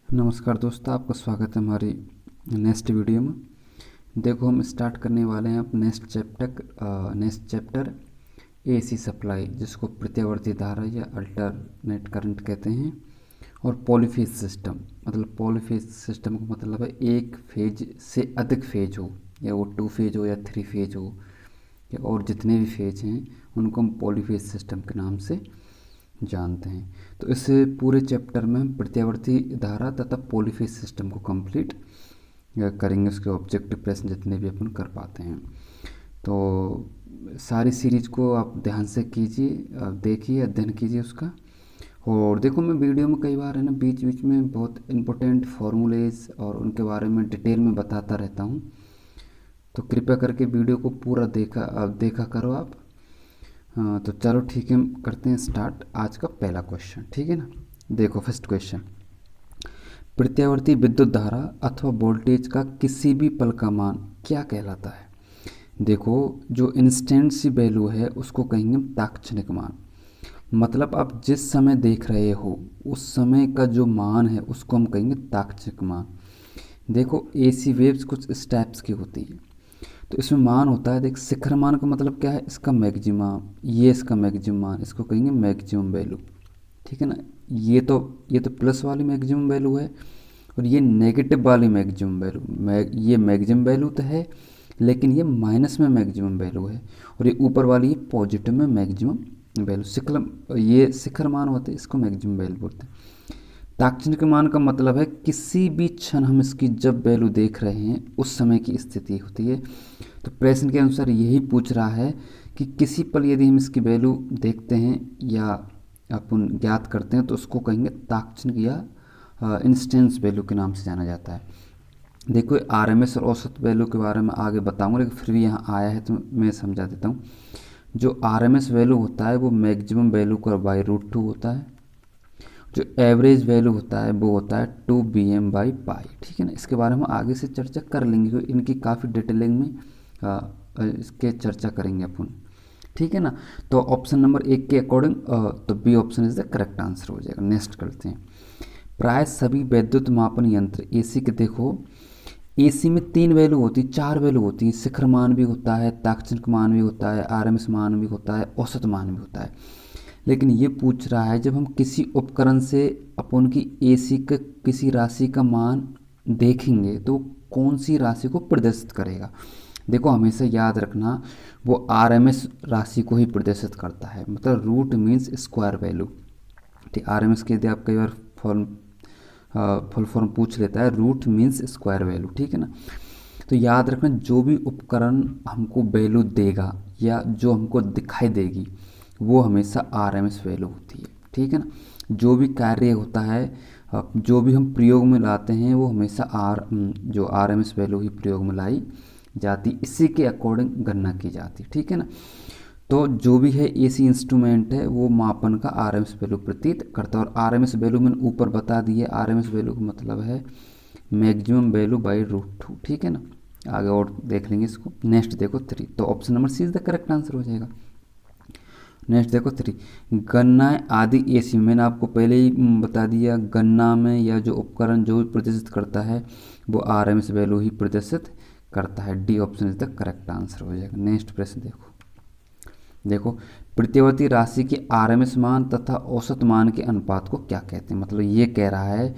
नमस्कार दोस्तों, आपका स्वागत है हमारी नेक्स्ट वीडियो में। देखो, हम स्टार्ट करने वाले हैं अब नेक्स्ट चैप्टर एसी सप्लाई, जिसको प्रत्यावर्ती धारा या अल्टरनेट करंट कहते हैं। और पॉलीफेज सिस्टम, मतलब पॉलीफेज सिस्टम का मतलब है एक फेज से अधिक फेज हो, या वो 2 फेज हो या 3 फेज हो, या और जितने भी फेज हैं उनको हम पॉलीफेज सिस्टम के नाम से जानते हैं। तो इस पूरे चैप्टर में हम प्रत्यावर्ती धारा तथा पॉलीफेज सिस्टम को कंप्लीट करेंगे, उसके ऑब्जेक्टिव प्रश्न जितने भी अपन कर पाते हैं। तो सारी सीरीज को आप ध्यान से कीजिए, देखिए, अध्ययन कीजिए उसका। और देखो, मैं वीडियो में कई बार है ना बीच बीच में बहुत इंपॉर्टेंट फार्मूलेज और उनके बारे में डिटेल में बताता रहता हूँ, तो कृपया करके वीडियो को पूरा देखा करो आप। हाँ, तो चलो ठीक है, करते हैं स्टार्ट आज का पहला क्वेश्चन, ठीक है ना। देखो, फर्स्ट क्वेश्चन, प्रत्यावर्ती विद्युत धारा अथवा वोल्टेज का किसी भी पल का मान क्या कहलाता है। देखो, जो इंस्टेंट सी वैल्यू है उसको कहेंगे तात्क्षणिक मान। मतलब आप जिस समय देख रहे हो उस समय का जो मान है उसको हम कहेंगे तात्क्षणिक मान। देखो, एसी वेव्स कुछ इस टाइप्स की होती है, तो इसमें मान होता है। देख, शिखर मान का मतलब क्या है, इसका मैक्सिमम, ये इसका मैक्सिमम मान, इसको कहेंगे मैक्सिमम वैल्यू, ठीक है ना। ये तो प्लस वाली मैक्सिमम वैल्यू है, और ये नेगेटिव वाली मैक्सिमम वैल्यू। ये मैक्सिमम वैल्यू तो है, लेकिन ये माइनस में मैक्सिमम वैल्यू है, और ये ऊपर वाली ये पॉजिटिव में मैक्सिमम वैल्यू। ये शिखर मान होते हैं, इसको मैक्सिमम वैल्यू बोलते हैं। तात्क्षणिक मान का मतलब है किसी भी क्षण हम इसकी जब वैल्यू देख रहे हैं उस समय की स्थिति होती है। तो प्रश्न के अनुसार यही पूछ रहा है कि किसी पल यदि हम इसकी वैल्यू देखते हैं या अपन ज्ञात करते हैं तो उसको कहेंगे तात्क्षणिक या इंस्टेंस वैल्यू के नाम से जाना जाता है। देखो, आरएमएस और औसत वैल्यू के बारे में आगे बताऊंगा, लेकिन फिर भी यहाँ आया है तो मैं समझा देता हूँ। जो आरएमएस वैल्यू होता है वो मैक्सिमम वैल्यू का बाई √2 होता है। जो एवरेज वैल्यू होता है वो होता है 2 Vm/π, ठीक है ना। इसके बारे में आगे से चर्चा कर लेंगे, क्योंकि इनकी काफ़ी डिटेलिंग में इसके चर्चा करेंगे अपन, ठीक है ना। तो ऑप्शन नंबर 1 के अकॉर्डिंग तो B option is the correct answer हो जाएगा। नेक्स्ट करते हैं। प्राय सभी वैद्युत मापन यंत्र एसी के, देखो एसी में 3 वैल्यू होती है, 4 वैल्यू होती है। शिखर मान भी होता है, तात्क्षणिक मान भी होता है, आरएमएस मान भी होता है, औसत मान भी होता है। लेकिन ये पूछ रहा है जब हम किसी उपकरण से अपन की एसी के किसी राशि का मान देखेंगे तो कौन सी राशि को प्रदर्शित करेगा। देखो, हमेशा याद रखना वो आरएमएस राशि को ही प्रदर्शित करता है, मतलब रूट मीन्स स्क्वायर वैल्यू, ठीक। आरएमएस के यदि आप कई बार फुल फॉर्म पूछ लेता है, रूट मीन्स स्क्वायर वैल्यू, ठीक है ना। तो याद रखना, जो भी उपकरण हमको वैल्यू देगा या जो हमको दिखाई देगी वो हमेशा आरएमएस वैल्यू होती है, ठीक है ना। जो भी कार्य होता है, जो भी हम प्रयोग में लाते हैं वो हमेशा जो आरएमएस वैल्यू ही प्रयोग में लाई जाती, इसी के अकॉर्डिंग गणना की जाती, ठीक है ना। तो जो भी है एसी इंस्ट्रूमेंट है वो मापन का आरएमएस वैल्यू प्रतीत करता है। और आरएमएस वैल्यू मैंने ऊपर बता दी है, आरएमएस वैल्यू का मतलब है मैक्सिमम वैल्यू बाई √2, ठीक है ना। आगे और देख लेंगे इसको। नेक्स्ट देखो 3, तो option number C is the correct answer हो जाएगा। नेक्स्ट देखो 3, गणनाएँ आदि एसी में, मैंने आपको पहले ही बता दिया, गणना में या जो उपकरण जो भी प्रदर्शित करता है वो आरएमएस वैल्यू ही प्रदर्शित करता है। D option is the correct answer हो जाएगा। नेक्स्ट प्रश्न देखो, प्रत्यावर्ती राशि के आरएमएस मान तथा औसत मान के अनुपात को क्या कहते हैं। मतलब ये कह रहा है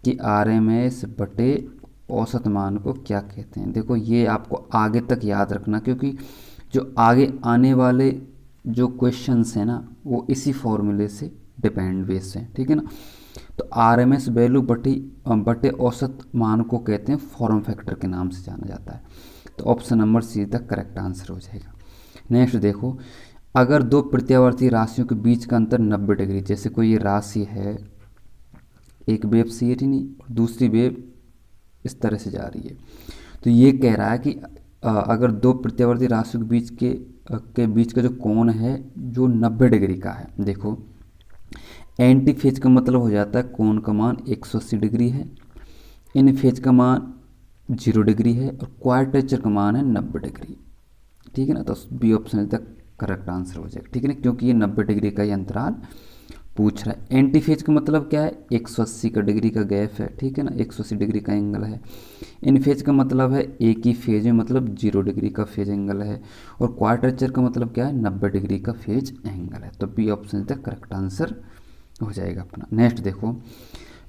कि आरएमएस बटे औसत मान को क्या कहते हैं। देखो, ये आपको आगे तक याद रखना, क्योंकि जो आगे आने वाले जो क्वेश्चंस हैं ना वो इसी फॉर्मूले से डिपेंड बेस हैं, ठीक है ना। तो आरएमएस वैल्यू बटे औसत मान को कहते हैं फॉर्म फैक्टर के नाम से जाना जाता है। तो option number see the correct answer हो जाएगा। नेक्स्ट देखो, अगर दो प्रत्यावर्ती राशियों के बीच का अंतर 90 डिग्री, जैसे कोई ये राशि है, एक वेव सी है नहीं और दूसरी वेव इस तरह से जा रही है, तो ये कह रहा है कि अगर दो प्रत्यावर्ती राशियों के बीच का जो कोण है जो 90 डिग्री का है। देखो, एंटी फेज का मतलब हो जाता है कोण का मान 180 डिग्री है, इन फेज का मान 0 डिग्री है, और क्वाड्रेचर का मान है 90 डिग्री, ठीक है ना। तो B option is the correct answer हो जाएगा, ठीक है ना, क्योंकि ये 90 डिग्री का ही अंतराल पूछ रहा है। एंटी फेज का मतलब क्या है, 180 का डिग्री का गैप है, ठीक है ना, 180 डिग्री का एंगल है। इन फेज का मतलब है एक ही फेज में, मतलब 0 डिग्री का फेज एंगल है। और क्वाड्रेचर का मतलब क्या है, 90 डिग्री का फेज एंगल है। तो B option is the correct answer हो जाएगा अपना। नेक्स्ट देखो,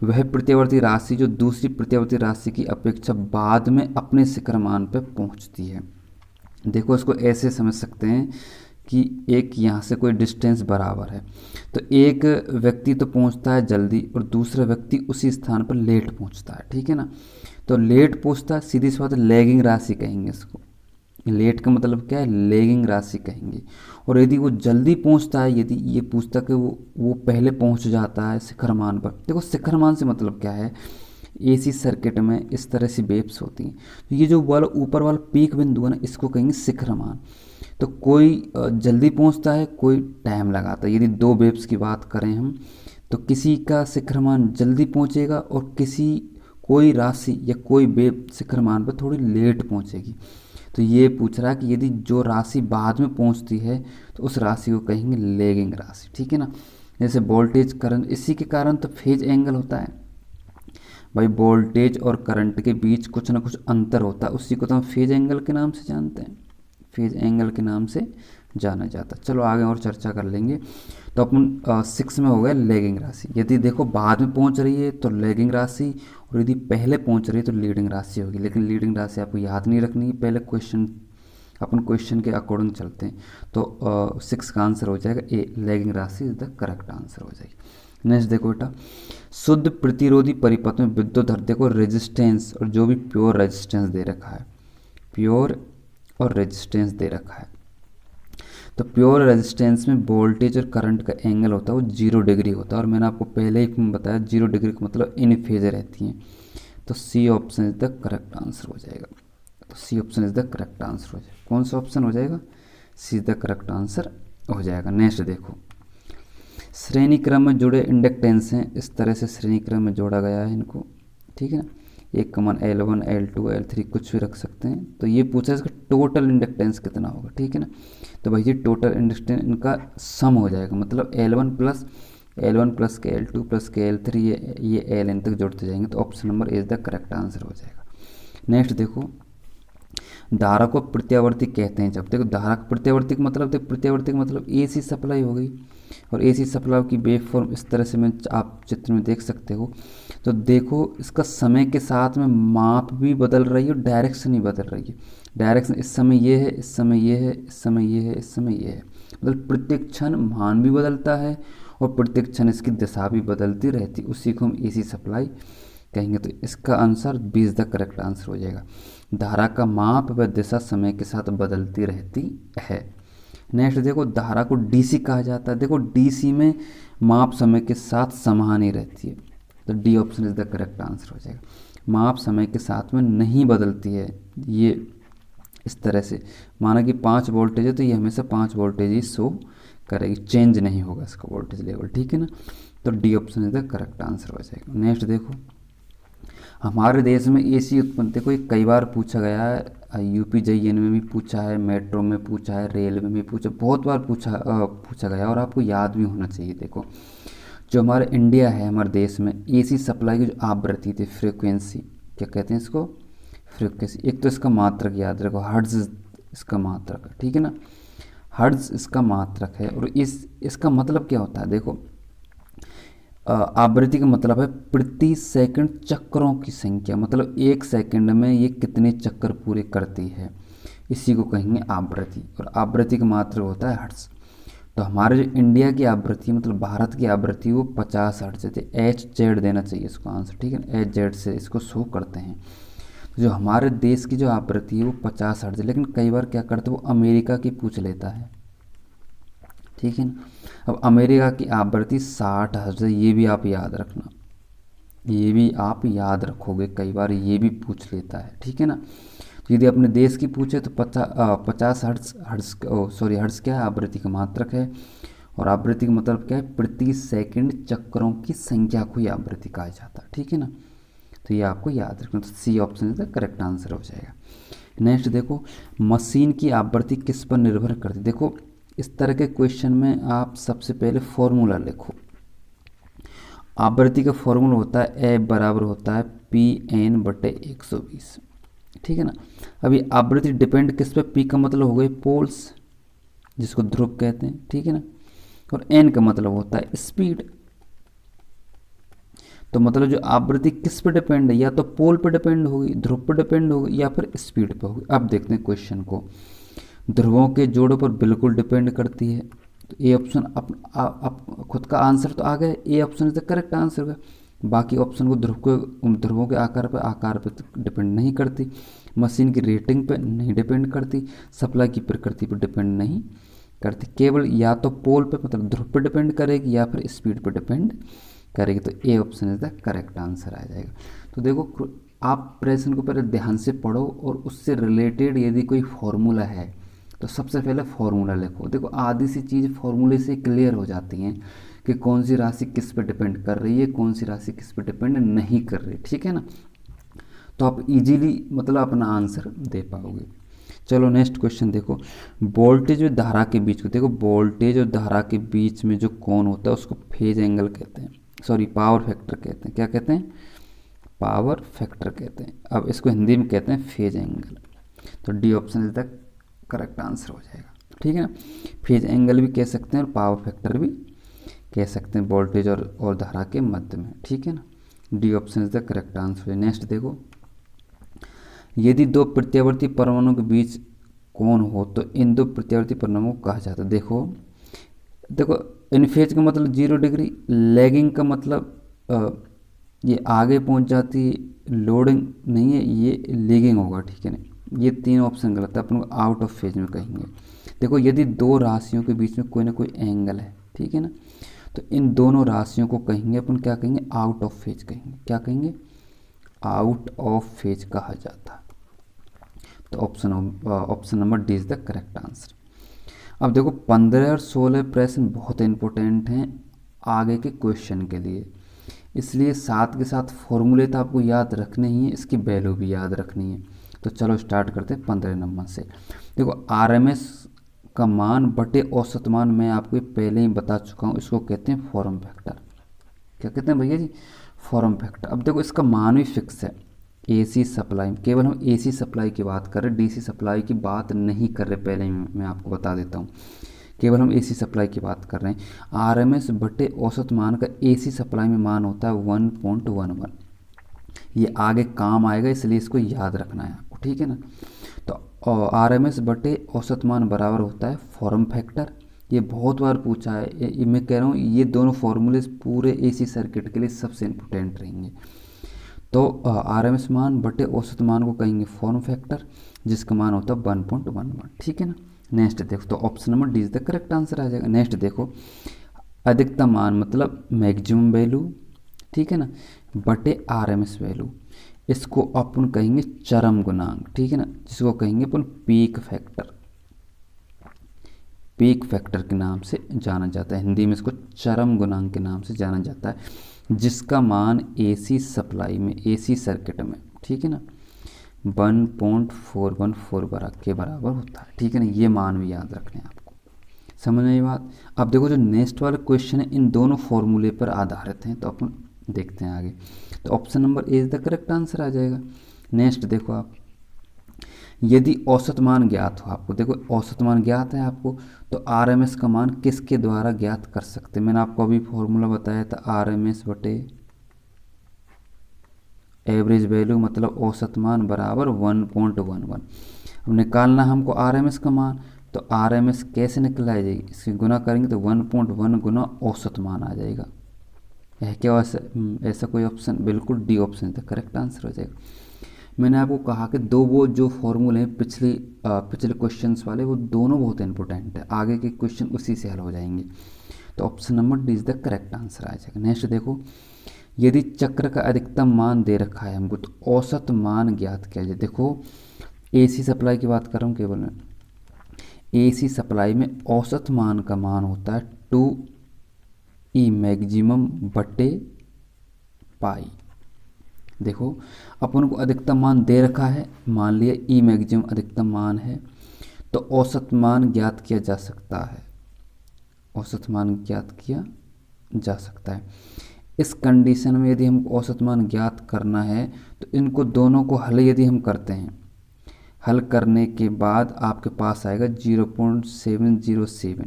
वह प्रत्यावर्ती राशि जो दूसरी प्रत्यावर्ती राशि की अपेक्षा बाद में अपने शिखर मान पर पहुंचती है। देखो इसको ऐसे समझ सकते हैं कि एक यहाँ से कोई डिस्टेंस बराबर है, तो एक व्यक्ति तो पहुँचता है जल्दी और दूसरा व्यक्ति उसी स्थान पर लेट पहुँचता है, ठीक है ना। तो लेट पहुँचता है, सीधी सी बात है, लैगिंग राशि कहेंगे इसको। लेट का मतलब क्या है, लैगिंग राशि कहेंगे। और यदि वो जल्दी पहुँचता है, यदि ये पूछता कि वो पहले पहुँच जाता है शिखर मान पर। देखो शिखर मान से मतलब क्या है, एसी सर्किट में इस तरह से वेव्स होती हैं, तो ये जो वाला ऊपर वाला पीक बिंदु है ना, इसको कहेंगे शिखर मान। तो कोई जल्दी पहुंचता है, कोई टाइम लगाता है। यदि दो वेव्स की बात करें हम, तो किसी का शिखर मान जल्दी पहुंचेगा और कोई राशि या कोई वेव शिखर मान पर थोड़ी लेट पहुंचेगी। तो ये पूछ रहा है कि यदि जो राशि बाद में पहुंचती है तो उस राशि को कहेंगे लेगिंग राशि, ठीक है ना। जैसे वोल्टेज करंट, इसी के कारण तो फेज एंगल होता है भाई। वोल्टेज और करंट के बीच कुछ ना कुछ अंतर होता है, उसी को तो हम फेज एंगल के नाम से जानते हैं, फेज एंगल के नाम से जाना जाता है। चलो आगे और चर्चा कर लेंगे। तो अपन 6 में हो गया लेगिंग राशि। यदि देखो बाद में पहुंच रही है तो लेगिंग राशि, और यदि पहले पहुंच रही है तो लीडिंग राशि होगी। लेकिन लीडिंग राशि आपको याद नहीं रखनी है, पहले अपन क्वेश्चन के अकॉर्डिंग चलते हैं। तो 6 का आंसर हो जाएगा ए, लेगिंग राशि इज द करेक्ट आंसर हो जाएगी। नेक्स्ट देखो बेटा, शुद्ध प्रतिरोधी परिपथ में विद्युत धारा, देखो रेजिस्टेंस और जो भी प्योर रेजिस्टेंस दे रखा है, प्योर और रेजिस्टेंस दे रखा है। तो प्योर रेजिस्टेंस में वोल्टेज और करंट का एंगल होता है वो 0 डिग्री होता है। और मैंने आपको पहले ही बताया 0 डिग्री का मतलब इन फेज रहती हैं। तो C option is the correct answer हो जाएगा। तो C option is the correct answer हो जाएगा। कौन सा ऑप्शन हो जाएगा, C is the correct answer हो जाएगा। नेक्स्ट देखो, श्रेणी क्रम में जुड़े इंडक्टेंस हैं, इस तरह से श्रेणी क्रम में जोड़ा गया है इनको, ठीक है ना। एक कमान L1 L2 L3 कुछ भी रख सकते हैं। तो ये पूछा इसका टोटल इंडक्टेंस कितना होगा, ठीक है ना। तो भाई ये टोटल इंडक्टेंस इनका सम हो जाएगा, मतलब L1 प्लस के L2 प्लस के L3, ये Ln तक जोड़ते जाएंगे। तो option number is the correct answer हो जाएगा। नेक्स्ट देखो, धारा को प्रत्यावर्ती कहते हैं जब, देखो धारा प्रत्यावर्ती का मतलब, देखो प्रत्यावर्ती का मतलब एसी सप्लाई हो गई। और एसी सप्लाई की वेव फॉर्म इस तरह से मैं आप चित्र में देख सकते हो। तो देखो इसका समय के साथ में माप भी बदल रही है और डायरेक्शन ही बदल रही है। डायरेक्शन इस समय ये है, इस समय ये है, इस समय ये है, इस समय ये है। मतलब प्रत्येक क्षण मान भी बदलता है और प्रत्येक क्षण इसकी दिशा भी बदलती रहती है, उसी को हम एसी सप्लाई कहेंगे। तो इसका answer B is the correct answer हो जाएगा। धारा का माप व दिशा समय के साथ बदलती रहती है। नेक्स्ट देखो, धारा को डीसी कहा जाता है। देखो डीसी में माप समय के साथ समान ही रहती है। तो D option is the correct answer हो जाएगा। माप समय के साथ में नहीं बदलती है। ये इस तरह से माना कि 5 वोल्टेज है तो ये हमेशा 5 वोल्टेज ही शो करेगी, चेंज नहीं होगा इसका वोल्टेज लेवल, ठीक है ना। तो D option is the correct answer हो जाएगा। नेक्स्ट देखो, हमारे देश में एसी उत्पन्न, देखो ये कई बार पूछा गया है, यूपी JN में भी पूछा है, मेट्रो में पूछा है, रेलवे में भी पूछा, बहुत बार पूछा गया और आपको याद भी होना चाहिए। देखो जो हमारा इंडिया है, हमारे देश में एसी सप्लाई की जो आवृत्ति थी, फ्रिक्वेंसी, क्या कहते हैं इसको, फ्रिक्वेंसी। एक तो इसका मात्रक याद रखो, हर्ट्ज इसका मात्रक है, ठीक है ना, हर्ट्ज इसका मात्रक है। और इसका मतलब क्या होता है, देखो आवृत्ति का मतलब है प्रति सेकंड चक्रों की संख्या, मतलब 1 सेकंड में ये कितने चक्कर पूरे करती है, इसी को कहेंगे आवृत्ति। और आवृत्ति का मात्रक होता है हर्ट्ज। तो हमारे जो इंडिया की आवृत्ति, मतलब भारत की आवृत्ति, वो 50 हर्ट्ज थे। HZ देना चाहिए इसको आंसर, ठीक है ना, HZ से इसको शो करते हैं। तो जो हमारे देश की जो आवृत्ति है वो 50 हर्ट्ज है। लेकिन कई बार क्या करते हैं, वो अमेरिका की पूछ लेता है, ठीक है ना। अब अमेरिका की आवृत्ति 60 हर्ट्ज है, ये भी आप याद रखना, ये भी आप याद रखोगे, कई बार ये भी पूछ लेता है, ठीक है ना। तो यदि अपने देश की पूछे तो 50 हर्ट्ज क्या है, आवृत्ति का मात्रक है। और आवृत्ति का मतलब क्या है, प्रति सेकंड चक्रों की संख्या को ही आवृत्ति कहा जाता है, ठीक है ना। तो ये आपको याद रखना। तो C option is the correct answer हो जाएगा। नेक्स्ट देखो, मशीन की आवृत्ति किस पर निर्भर करती है। देखो इस तरह के क्वेश्चन में आप सबसे पहले फॉर्मूला लिखो, आवृत्ति का फॉर्मूला होता है ए बराबर होता है Pn/120, ठीक है ना। अभी आवृत्ति डिपेंड किस पे, पी का मतलब हो गई पोल्स जिसको ध्रुव कहते हैं, ठीक है ना, और एन का मतलब होता है स्पीड। तो मतलब जो आवृत्ति किस पे डिपेंड है, या तो पोल पे डिपेंड होगी, ध्रुव पे डिपेंड होगी, या फिर स्पीड पे होगी। अब देखते हैं क्वेश्चन को। ध्रुवों के जोड़ों पर बिल्कुल डिपेंड करती है, तो ए ऑप्शन खुद का आंसर तो आ गया, ए option is the correct answer होगा। बाकी ऑप्शन को ध्रुवों के आकार पे डिपेंड नहीं करती, मशीन की रेटिंग पे नहीं डिपेंड करती, सप्लाई की प्रकृति पर डिपेंड नहीं करती, केवल या तो पोल पे मतलब ध्रुव पे डिपेंड करेगी या फिर स्पीड पे डिपेंड करेगी। तो A option is the correct answer आ जाएगा। तो देखो आप प्रश्न को पहले ध्यान से पढ़ो और उससे रिलेटेड यदि कोई फॉर्मूला है तो सबसे पहले फॉर्मूला लिखो। देखो आधी सी चीज़ फॉर्मूले से क्लियर हो जाती हैं कि कौन सी राशि किस पे डिपेंड कर रही है, कौन सी राशि किस पे डिपेंड नहीं कर रही, ठीक है ना। तो आप इजीली मतलब अपना आंसर दे पाओगे। चलो नेक्स्ट क्वेश्चन देखो। वोल्टेज और धारा के बीच को देखो, वोल्टेज और धारा के बीच में जो कोण होता है उसको फेज एंगल कहते हैं, सॉरी पावर फैक्टर कहते हैं। क्या कहते हैं? पावर फैक्टर कहते हैं। अब इसको हिंदी में कहते हैं फेज एंगल। तो D option is the correct answer हो जाएगा, ठीक है ना। फेज एंगल भी कह सकते हैं और पावर फैक्टर भी कह सकते हैं वोल्टेज और धारा के मध्य में, ठीक है ना। D option is the correct answer. Next देखो, यदि दो प्रत्यावर्ती परमाणुओं के बीच कोण हो तो इन दो प्रत्यावर्ती परमाणुओं को कहा जाता है। देखो इन फेज का मतलब 0 डिग्री, लैगिंग का मतलब ये आगे पहुंच जाती है, लोडिंग नहीं है, ये लैगिंग होगा, ठीक है ना। ये तीन ऑप्शन गलत है, अपन को आउट ऑफ फेज में कहेंगे। देखो यदि दो राशियों के बीच में कोई ना कोई एंगल है, ठीक है ना, तो इन दोनों राशियों को कहेंगे अपन क्या कहेंगे? आउट ऑफ फेज कहेंगे। क्या कहेंगे? आउट ऑफ फेज कहा जाता है। तो option number D is the correct answer. अब देखो 15 और 16 प्रश्न बहुत इंपॉर्टेंट हैं आगे के क्वेश्चन के लिए, इसलिए साथ के साथ फॉर्मूले तो आपको याद रखने ही है, इसकी वैल्यू भी याद रखनी है। तो चलो स्टार्ट करते हैं 15 नंबर से। देखो आरएमएस का मान बटे औसत मान मैं आपको पहले ही बता चुका हूँ, इसको कहते हैं फॉर्म फैक्टर। क्या कहते हैं भैया जी? Form factor. अब देखो इसका मान भी फिक्स है। एसी सप्लाई, केवल हम एसी सप्लाई की बात कर रहे हैं, डीसी सप्लाई की बात नहीं कर रहे, पहले ही मैं आपको बता देता हूँ, केवल हम एसी सप्लाई की बात कर रहे हैं। आरएमएस बटे औसत मान का एसी सप्लाई में मान होता है 1.11। ये आगे काम आएगा इसलिए इसको याद रखना है आपको, ठीक है ना। तो आरएमएस बटे औसत मान बराबर होता है फॉर्म फैक्टर। ये बहुत बार पूछा है, ये मैं कह रहा हूँ ये दोनों फॉर्मूले पूरे एसी सर्किट के लिए सबसे इम्पोर्टेंट रहेंगे। तो आरएमएस मान बटे औसत मान को कहेंगे फॉर्म फैक्टर, जिसका मान होता है 1.11, ठीक है ना। नेक्स्ट देखो, तो option number D is the correct answer आ जाएगा। नेक्स्ट देखो, अधिकतम मान मतलब मैक्सिमम वैल्यू, ठीक है ना, बटे आरएमएस वैल्यू, इसको अपन कहेंगे चरम गुणांक, ठीक है ना, जिसको कहेंगे अपन पीक फैक्टर। पीक फैक्टर के नाम से जाना जाता है, हिंदी में इसको चरम गुणांक के नाम से जाना जाता है, जिसका मान एसी सप्लाई में, एसी सर्किट में, ठीक है ना, 1.414 के बराबर होता है, ठीक है ना। ये मान भी याद रखना है आपको, समझ में ये बात। अब देखो जो नेक्स्ट वाला क्वेश्चन है इन दोनों फॉर्मूले पर आधारित हैं, तो अपन देखते हैं आगे। तो option number A is the correct answer आ जाएगा। नेक्स्ट देखो आप, यदि औसत मान ज्ञात हो आपको, देखो औसत मान ज्ञात है आपको, तो आरएमएस का मान किसके द्वारा ज्ञात कर सकते हैं? मैंने आपको अभी फॉर्मूला बताया था, आरएमएस बटे एवरेज वैल्यू मतलब औसत मान बराबर 1.11। अब निकालना हमको आरएमएस का मान, तो आरएमएस कैसे निकल आ जाएगी? इसकी गुना करेंगे तो 1.1 गुना औसत मान आ जाएगा। है क्या ऐसा कोई ऑप्शन? बिल्कुल D option the correct answer हो जाएगा। मैंने आपको कहा कि वो जो फॉर्मूले हैं पिछले क्वेश्चंस वाले, वो दोनों बहुत इंपॉर्टेंट है, आगे के क्वेश्चन उसी से हल हो जाएंगे। तो option number D is the correct answer आ जाएगा। नेक्स्ट देखो, यदि चक्र का अधिकतम मान दे रखा है हमको, तो औसत मान ज्ञात किया जाए। देखो एसी सप्लाई की बात कर रहा हूँ केवल मैं, एसी सप्लाई में औसत मान का मान होता है 2E मैक्सिमम बटे पाई। देखो अपन को अधिकतम मान दे रखा है, मान लिया ई मैक्सिमम अधिकतम मान है, तो औसत मान ज्ञात किया जा सकता है, औसत मान ज्ञात किया जा सकता है। इस कंडीशन में यदि हमको औसत मान ज्ञात करना है तो इनको दोनों को हल यदि हम करते हैं, हल करने के बाद आपके पास आएगा 0.707,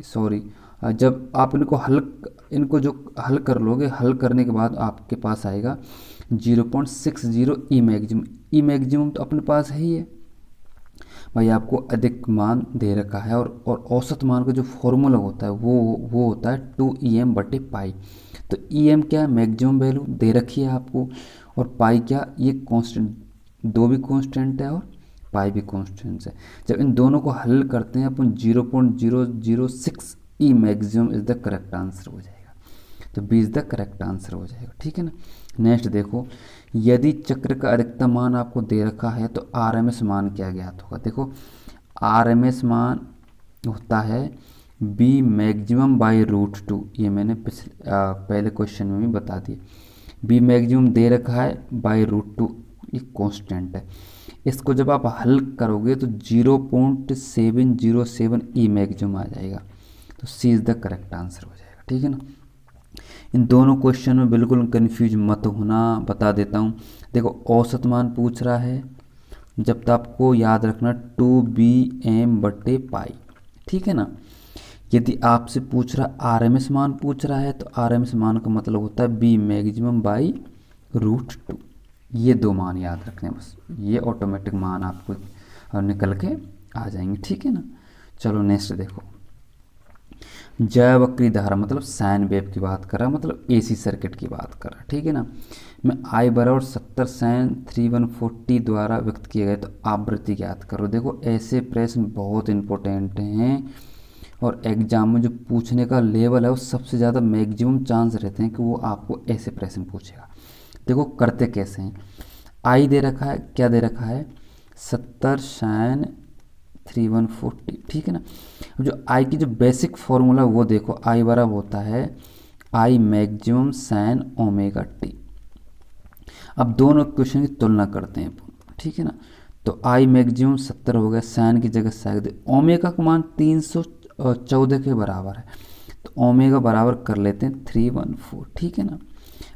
सॉरी, जब आप इनको जो हल कर लोगे, हल करने के बाद आपके पास आएगा 0.60 ई मैक्सिमम। ई मैक्सिमम तो अपने पास है ही है भाई, आपको अधिक मान दे रखा है। और औसत मान का जो फॉर्मूला होता है वो होता है 2em/पाई। तो em क्या है, मैक्सिमम वैल्यू दे रखी है आपको, और पाई क्या, ये कांस्टेंट, दो भी कांस्टेंट है और पाई भी कांस्टेंट है। जब इन दोनों को हल करते हैं अपन 0.006 E maximum is the correct answer हो जाएगा। तो B is the correct answer हो जाएगा, ठीक है ना। नेक्स्ट देखो, यदि चक्र का अधिकतम मान आपको दे रखा है तो आरएमएस मान क्या ज्ञात होगा। देखो आरएमएस मान होता है बी मैक्सिमम बाई √2। ये मैंने पहले क्वेश्चन में भी बता दिया। बी मैक्सिमम दे रखा है बाई √2, ये कांस्टेंट है। इसको जब आप हल करोगे तो 0.707 ई मैक्सिमम आ जाएगा। तो सी इज़ द करेक्ट आंसर हो जाएगा, ठीक है ना। इन दोनों क्वेश्चन में बिल्कुल कंफ्यूज मत होना, बता देता हूँ। देखो औसत मान पूछ रहा है, जब तक आपको याद रखना 2bm/पाई, ठीक है ना। यदि आपसे पूछ रहा आरएमएस मान पूछ रहा है तो आरएमएस मान का मतलब होता है बी मैक्सिमम बाई √2। ये दो मान याद रखने बस, ये ऑटोमेटिक मान आपको निकल के आ जाएंगे, ठीक है ना। चलो नेक्स्ट देखो, जयवक्री धारा मतलब साइन वेव की बात कर रहा है, मतलब एसी सर्किट की बात कर रहा है, ठीक है ना। मैं I बराबर 70 sin 3/140 द्वारा व्यक्त किए गए, तो आवृत्ति ज्ञात करो। देखो ऐसे प्रश्न बहुत इंपॉर्टेंट हैं और एग्जाम में जो पूछने का लेवल है वो सबसे ज़्यादा मैक्सिमम चांस रहते हैं कि वो आपको ऐसे प्रश्न पूछेगा। देखो करते कैसे हैं, I दे रखा है, क्या दे रखा है, 70 sin 3/140, ठीक है ना। जो I की जो बेसिक फॉर्मूला वो देखो, I बराबर होता है I मैक्सिमम sin ω/t। अब दोनों क्वेश्चन की तुलना करते हैं, ठीक है ना। तो I मैक्सिमम 70 हो गया, साइन की जगह साइड दे, ओमेगा का मान 314 के बराबर है, तो ओमेगा बराबर कर लेते हैं 314, ठीक है ना।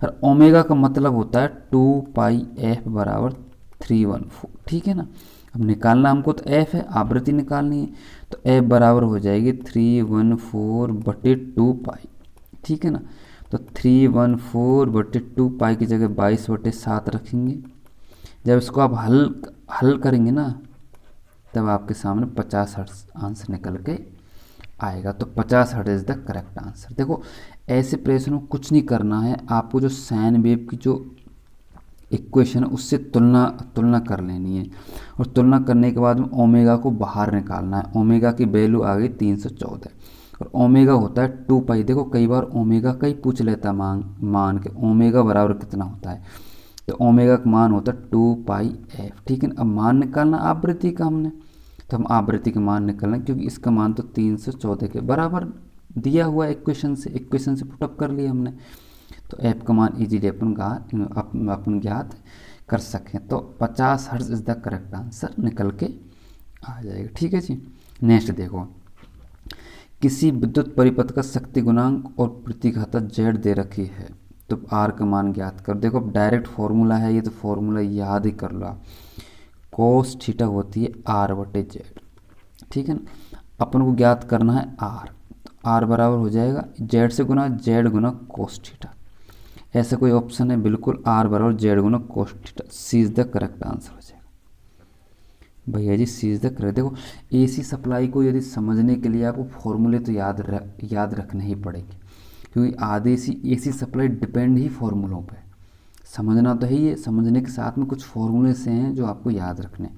और ओमेगा का मतलब होता है 2πf बराबर 314, ठीक है ना। अब निकालना हमको तो f है, आवृत्ति निकालनी है, तो f बराबर हो जाएगी 314/2π, ठीक है ना। तो 314/2π की जगह 22/7 रखेंगे। जब इसको आप हल करेंगे ना, तब आपके सामने 50 हर्ट्ज आंसर निकल के आएगा। तो 50 hertz is the correct answer. देखो ऐसे प्रश्नों को कुछ नहीं करना है, आपको जो साइन वेव की जो इक्वेशन है उससे तुलना कर लेनी है, और तुलना करने के बाद में ओमेगा को बाहर निकालना है। ओमेगा की वैल्यू आ गई 314 और ओमेगा होता है 2π। देखो कई बार ओमेगा का ही पूछ लेता मान के ओमेगा बराबर कितना होता है, तो ओमेगा का मान होता है 2πf, ठीक है ना। अब मान निकालना आवृत्ति का हमने, तो हम आवृत्ति का मान निकालना, क्योंकि इसका मान तो 314 के बराबर दिया हुआ इक्वेशन से पुटअप कर लिया हमने, तो एफ का मान इजीली अपन ज्ञात कर सकें। तो 50 hertz is the correct answer निकल के आ जाएगा, ठीक है जी। नेक्स्ट देखो, किसी विद्युत परिपथ का शक्ति गुणांक और प्रतिघाता Z दे रखी है, तो R का मान ज्ञात कर। देखो डायरेक्ट फॉर्मूला है ये, तो फॉर्मूला याद ही कर लो। cos थीटा होती है R/Z, ठीक है ना। अपन को ज्ञात करना है R, तो R बराबर हो जाएगा Z से गुना Z गुना cos थीटा। ऐसा कोई ऑप्शन है, बिल्कुल R बराबर Z गुना cos theta. C is the correct answer हो जाएगा भैया जी, सी इज द करेक्ट। देखो एसी सप्लाई को यदि समझने के लिए आपको फॉर्मूले तो याद रखने ही पड़ेंगे, क्योंकि आधे एसी सप्लाई डिपेंड ही फॉर्मूलों पे। समझना तो है ही है, समझने के साथ में कुछ फॉर्मूले से हैं जो आपको याद रखने,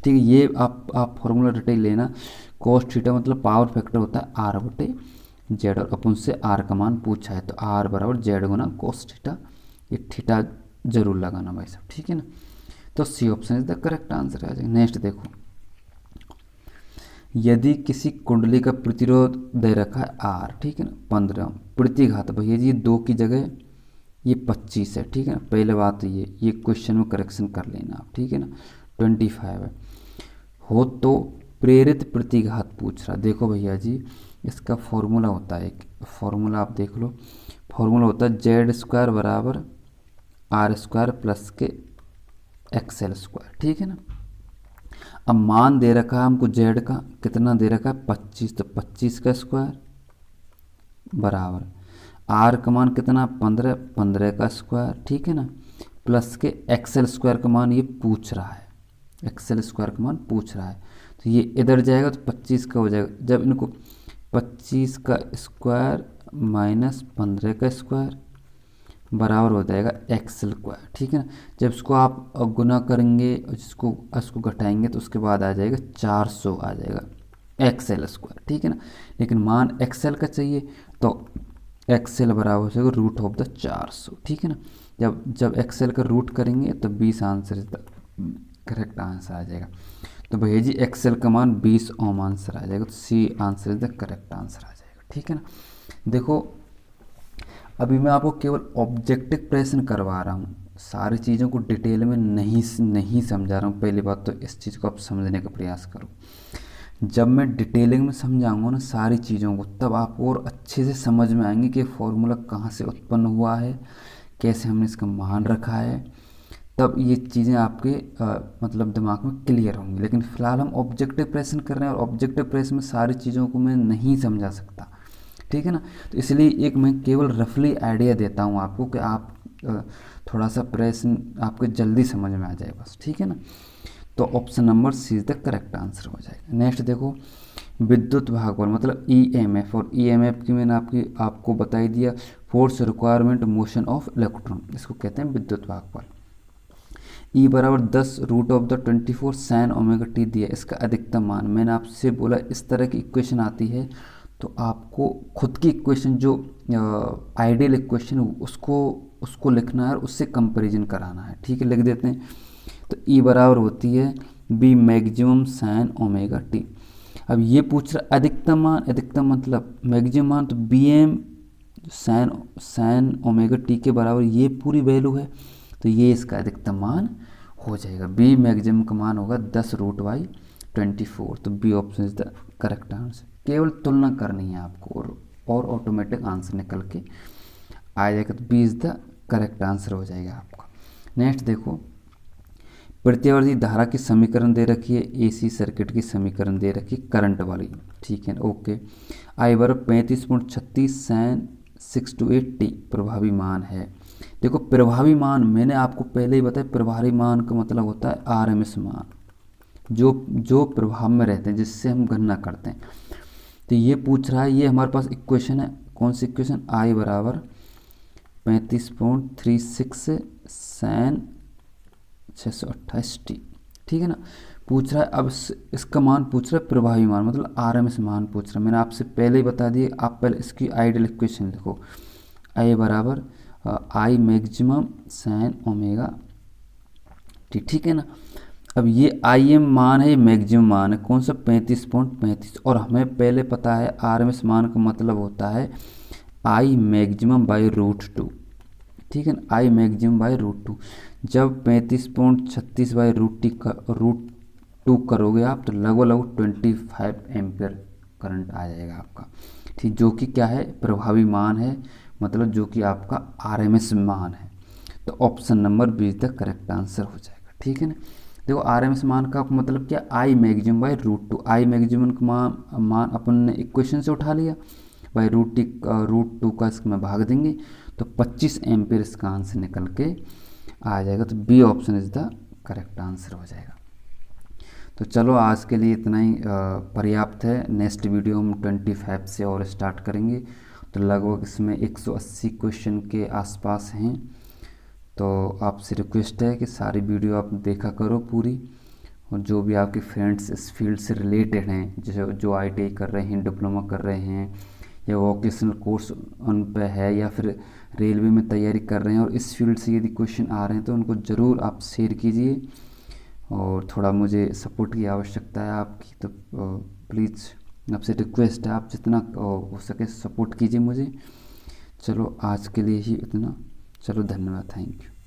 ठीक है। ये आप फॉर्मूला डिटेल लेना। cos थीटा मतलब पावर फैक्टर होता है R/Z, और अपन से R का मान पूछा है, तो R बराबर Z गुना cos थीटा। ये थीटा जरूर लगाना भाई साहब, ठीक है ना। तो C option is the correct answer आ जाएगा। नेक्स्ट देखो, यदि किसी कुंडली का प्रतिरोध दे रखा है R, ठीक है ना, 15, प्रतिघात भैया जी 2 की जगह ये 25 है, ठीक है ना। पहले बात ये क्वेश्चन में करेक्शन कर लेना आप, ठीक है ना। 25 है हो तो प्रेरित प्रतिघात पूछ रहा। देखो भैया जी इसका फॉर्मूला होता है, एक फॉर्मूला आप देख लो, फॉर्मूला होता है जेड स्क्वायर बराबर आर स्क्वायर प्लस के एक्सएल स्क्वायर, ठीक है ना। अब मान दे रखा है हमको जेड का, कितना दे रखा है 25, तो 25 का स्क्वायर बराबर आर का मान कितना 15, 15 का स्क्वायर, ठीक है ना, प्लस के एक्सएल स्क्वायर का मान ये पूछ रहा है, एक्सएल स्क्वायर का मान पूछ रहा है, तो ये इधर जाएगा तो 25 का हो जाएगा। जब इनको 25 का स्क्वायर माइनस 15 का स्क्वायर बराबर हो जाएगा एक्सएल स्क्वायर, ठीक है ना। जब इसको आप गुना करेंगे और इसको घटाएंगे तो उसके बाद आ जाएगा 400 आ जाएगा एक्सएल स्क्वायर, ठीक है ना। लेकिन मान एक्सएल का चाहिए तो एक्सएल बराबर हो जाएगा रूट ऑफ द 400, ठीक है ना। जब एक्सएल का रूट करेंगे तो 20 answer is the correct answer आ जाएगा। तो भैया जी एक्सएल का मान 20 ओम आंसर आ जाएगा, तो C answer is the correct answer आ जाएगा, ठीक है ना। देखो अभी मैं आपको केवल ऑब्जेक्टिव प्रश्न करवा रहा हूँ, सारी चीज़ों को डिटेल में नहीं समझा रहा हूँ। पहली बात तो इस चीज़ को आप समझने का प्रयास करो। जब मैं डिटेलिंग में समझाऊंगा ना सारी चीज़ों को, तब आपको और अच्छे से समझ में आएंगे कि फॉर्मूला कहाँ से उत्पन्न हुआ है, कैसे हमने इसका मान रखा है, तब ये चीज़ें आपके मतलब दिमाग में क्लियर होंगी। लेकिन फ़िलहाल हम ऑब्जेक्टिव प्रश्न कर रहे हैं और ऑब्जेक्टिव प्रश्न में सारी चीज़ों को मैं नहीं समझा सकता, ठीक है ना। तो इसलिए एक मैं केवल रफली आइडिया देता हूँ आपको कि आप थोड़ा सा प्रश्न आपको जल्दी समझ में आ जाए बस, ठीक है ना। तो option number C is the correct answer हो जाएगा। नेक्स्ट देखो विद्युत भागबल मतलब ईएमएफ, और ईएमएफ की मैंने आपको बता ही दिया, force requirement motion of electron, इसको कहते हैं विद्युत भागबल। ई बराबर 10 root of the 24 sine omega T दिया, इसका अधिकतम मान मैंने आपसे बोला इस तरह की इक्वेशन आती है तो आपको खुद की इक्वेशन जो आइडियल इक्वेशन उसको लिखना है और उससे कंपैरिजन कराना है, ठीक है। लिख देते हैं तो ई बराबर होती है B maximum sine omega T. अब ये पूछ रहा अधिकतम मान, अधिकतम मतलब मैक्सिमम मान, तो B M sine omega T के बराबर ये पूरी वैल्यू है, तो ये इसका अधिकतम मान हो जाएगा। बी मैक्सिमम का मान होगा 10 रूट बाई 24, तो B option is the correct answer. केवल तुलना करनी है आपको और ऑटोमेटिक आंसर निकल के आ जाएगा, तो B is the correct answer हो जाएगा आपका। नेक्स्ट देखो प्रतिवर्ती धारा की समीकरण दे रखी है, एसी सर्किट की समीकरण दे रखी है करंट वाली, ठीक है ओके। आई बराबर 35.36 साइन 628 टी प्रभावी मान है। देखो प्रभावी मान मैंने आपको पहले ही बताया, प्रभावी मान का मतलब होता है आरएमएस मान, जो प्रभाव में रहते हैं जिससे हम गणना करते हैं। तो ये पूछ रहा है, ये हमारे पास इक्वेशन है, कौन सी इक्वेशन, आई बराबर 35.36 साइन 628 टी, ठीक है ना। पूछ रहा है अब इसका मान पूछ रहा है प्रभावी मान मतलब आरएमएस मान पूछ रहा है। मैंने आपसे पहले ही बता दिए, आप पहले इसकी आइडियल इक्वेशन लिखो, आई बराबर I maximum sine omega T, ठीक है ना। अब ये आई एम मान है, ये मैक्सिमम मान है, कौन सा 35.35, और हमें पहले पता है आरएमएस मान का मतलब होता है आई मैक्सिमम बाई रूट 2, ठीक है ना, आई मैक्सिमम बाई रूट 2। जब 35.36 बाई रूट 2 करोगे आप तो लगभग 25 एम्पियर करंट आ जाएगा आपका, ठीक, जो कि क्या है प्रभावी मान है, मतलब जो कि आपका आरएमएस मान है। तो option number B is the correct answer हो जाएगा, ठीक है ना। देखो आरएमएस मान का मतलब क्या, I maximum by root 2, I maximum का मान अपन ने इक्वेशन से उठा लिया, बाई रूट 2 का इसमें भाग देंगे तो 25 एम्पियर इसका आंसर निकल के आ जाएगा। तो B option is the correct answer हो जाएगा। तो चलो आज के लिए इतना ही पर्याप्त है। नेक्स्ट वीडियो हम 25 से और स्टार्ट करेंगे, तो लगभग इसमें 180 क्वेश्चन के आसपास हैं। तो आपसे रिक्वेस्ट है कि सारी वीडियो आप देखा करो पूरी, और जो भी आपके फ्रेंड्स इस फील्ड से रिलेटेड हैं, जैसे जो आईटीआई कर रहे हैं, डिप्लोमा कर रहे हैं, या वोकेशनल कोर्स उन पे है, या फिर रेलवे में तैयारी कर रहे हैं और इस फील्ड से यदि क्वेश्चन आ रहे हैं तो उनको ज़रूर आप शेयर कीजिए। और थोड़ा मुझे सपोर्ट की आवश्यकता है आपकी, तो प्लीज़ आपसे रिक्वेस्ट है आप जितना हो सके सपोर्ट कीजिए मुझे। चलो आज के लिए ही इतना, चलो धन्यवाद, थैंक यू।